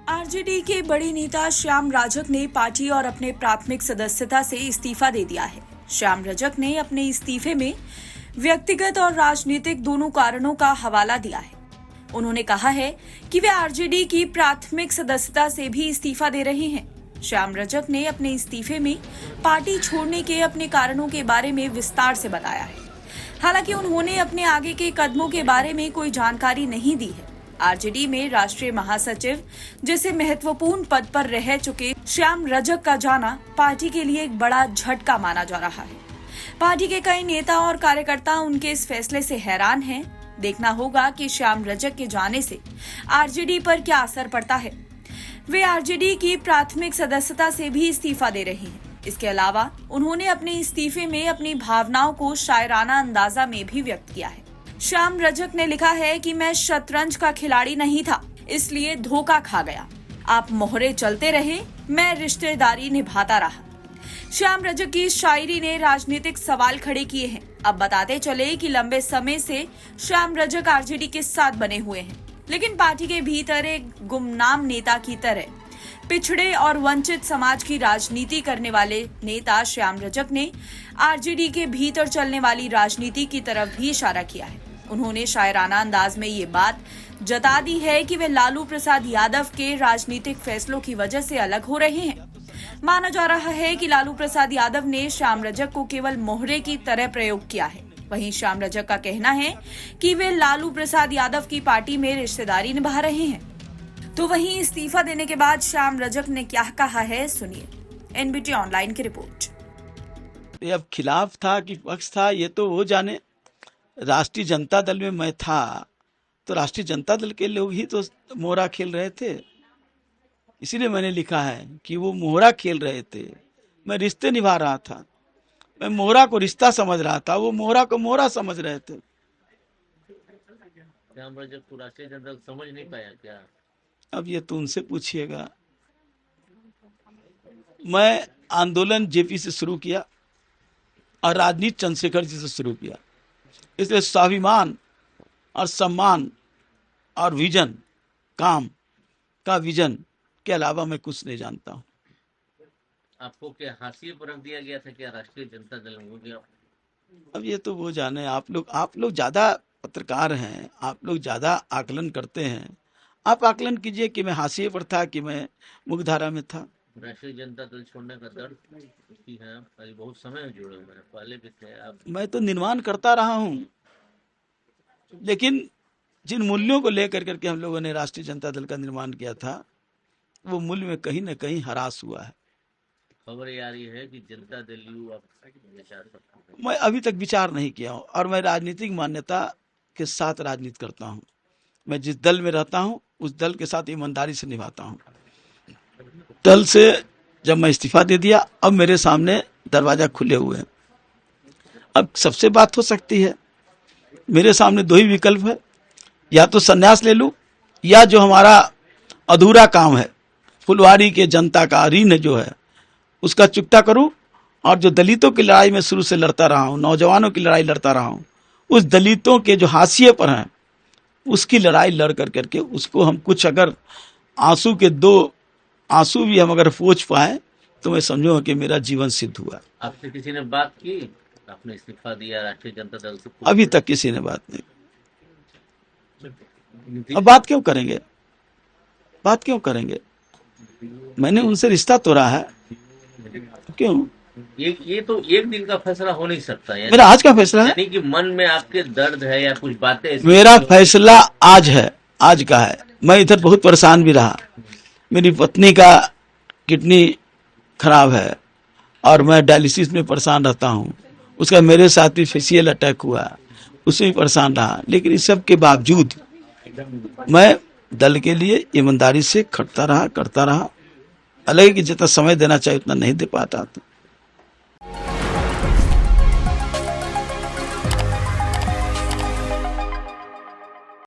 RJD के बड़े नेता श्याम रजक ने पार्टी और अपने प्राथमिक सदस्यता से इस्तीफा दे दिया है। श्याम रजक ने अपने इस्तीफे में व्यक्तिगत और राजनीतिक दोनों कारणों का हवाला दिया है। उन्होंने कहा है कि वे आरजेडी की प्राथमिक सदस्यता से भी इस्तीफा दे रहे हैं। श्याम रजक ने अपने इस्तीफे में पार्टी छोड़ने के अपने कारणों के बारे में विस्तार से बताया है। हालांकि उन्होंने अपने आगे के कदमों के बारे में कोई जानकारी नहीं दी है। आरजेडी में राष्ट्रीय महासचिव जैसे महत्वपूर्ण पद पर रह चुके श्याम रजक का जाना पार्टी के लिए एक बड़ा झटका माना जा रहा है। पार्टी के कई नेता और कार्यकर्ता उनके इस फैसले से हैरान हैं। देखना होगा कि श्याम रजक के जाने से आरजेडी पर क्या असर पड़ता है। वे आरजेडी की प्राथमिक सदस्यता से भी इस्तीफा दे रहे हैं। इसके अलावा उन्होंने अपने इस्तीफे में अपनी भावनाओं को शायराना अंदाजा में भी व्यक्त किया है। श्याम रजक ने लिखा है कि मैं शतरंज का खिलाड़ी नहीं था, इसलिए धोखा खा गया। आप मोहरे चलते रहे, मैं रिश्तेदारी निभाता रहा। श्याम रजक की शायरी ने राजनीतिक सवाल खड़े किए हैं। अब बताते चले कि लंबे समय से श्याम रजक आरजेडी के साथ बने हुए हैं, लेकिन पार्टी के भीतर एक गुमनाम नेता की तरह पिछड़े और वंचित समाज की राजनीति करने वाले नेता श्याम रजक ने आरजेडी के भीतर चलने वाली राजनीति की तरफ भी इशारा किया है। उन्होंने शायराना अंदाज में ये बात जता दी है कि वे लालू प्रसाद यादव के राजनीतिक फैसलों की वजह से अलग हो रहे हैं। माना जा रहा है कि लालू प्रसाद यादव ने श्याम रजक को केवल मोहरे की तरह प्रयोग किया है। वहीं श्याम रजक का कहना है कि वे लालू प्रसाद यादव की पार्टी में रिश्तेदारी निभा रहे हैं। तो वहीं इस्तीफा देने के बाद श्याम रजक ने क्या कहा है, सुनिए। एनबीटी ऑनलाइन की रिपोर्ट। ये अब खिलाफ था कि पक्ष था, ये तो वो जाने। राष्ट्रीय जनता दल में मैं था तो राष्ट्रीय जनता दल के लोग ही तो मोहरा खेल रहे थे, इसीलिए मैंने लिखा है कि वो मोहरा खेल रहे थे, मैं रिश्ते निभा रहा था। मैं मोहरा को रिश्ता समझ रहा था, वो मोहरा को मोहरा समझ रहे थे। श्याम रजक को राष्ट्रीय जनता दल समझ नहीं पाया क्या? अब ये तो उनसे पूछिएगा। मैं आंदोलन जेपी से शुरू किया और राजनीति चंद्रशेखर जी से शुरू किया, इसलिए स्वाभिमान और सम्मान और विजन, काम का विजन के अलावा मैं कुछ नहीं जानता हूँ। आपको क्या हाशिए पर रख दिया गया था क्या राष्ट्रीय जनता दल में हो गया? अब ये तो वो जाने। आप लोग ज्यादा पत्रकार हैं, आप लोग ज्यादा आकलन करते हैं। आप आकलन कीजिए कि मैं हाशिए पर था कि मैं मुख्यधारा में था। राष्ट्रीय जनता दल छोड़ने का दर्द की है, अभी बहुत समय जुड़े हुए हैं, पहले भी थे आप। मैं तो निर्माण करता रहा हूँ, लेकिन जिन मूल्यों को लेकर करके हम लोगों ने राष्ट्रीय जनता दल का निर्माण किया था, वो मूल्य में कहीं न कहीं ह्रास हुआ है। खबर ये आ रही है कि जनता दल यू आप विचार करते हैं। मैं अभी तक विचार नहीं किया हूँ और मैं राजनीतिक मान्यता के साथ राजनीति करता हूँ। मैं जिस दल में रहता हूँ उस दल के साथ ईमानदारी से निभाता हूँ। दल से जब मैं इस्तीफा दे दिया, अब मेरे सामने दरवाजा खुले हुए हैं। अब सबसे बात हो सकती है। मेरे सामने दो ही विकल्प है, या तो संन्यास ले लूं या जो हमारा अधूरा काम है, फुलवारी के जनता का ऋण जो है उसका चुकता करूं, और जो दलितों की लड़ाई में शुरू से लड़ता रहा हूं, नौजवानों की लड़ाई लड़ता रहा हूं, उस दलितों के जो हाशिए पर हैं उसकी लड़ाई लड़ कर करके उसको हम कुछ अगर आंसू के दो आंसू भी हम अगर पोंछ पाए तो मैं समझूंगा कि मेरा जीवन सिद्ध हुआ। आपसे किसी ने बात की? आपने इस्तीफा दिया राष्ट्रीय जनता दल से? अभी तक किसी ने बात नहीं। अब बात क्यों करेंगे? बात क्यों करेंगे? मैंने उनसे रिश्ता तोड़ा है, क्यों? ये तो एक दिन का फैसला हो नहीं सकता। मेरा आज का फैसला है, यानी कि मन में आपके दर्द है या कुछ बातें। मेरा फैसला आज है, आज का है। मैं इधर बहुत परेशान भी रहा। मेरी पत्नी का किडनी खराब है और मैं डायलिसिस में परेशान रहता हूँ। उसका मेरे साथ भी फेशियल अटैक हुआ, उसमें भी परेशान रहा। लेकिन इस सब के बावजूद मैं दल के लिए ईमानदारी से खटता रहा, करता रहा। अलग है कि जितना समय देना चाहिए उतना नहीं दे पाता था।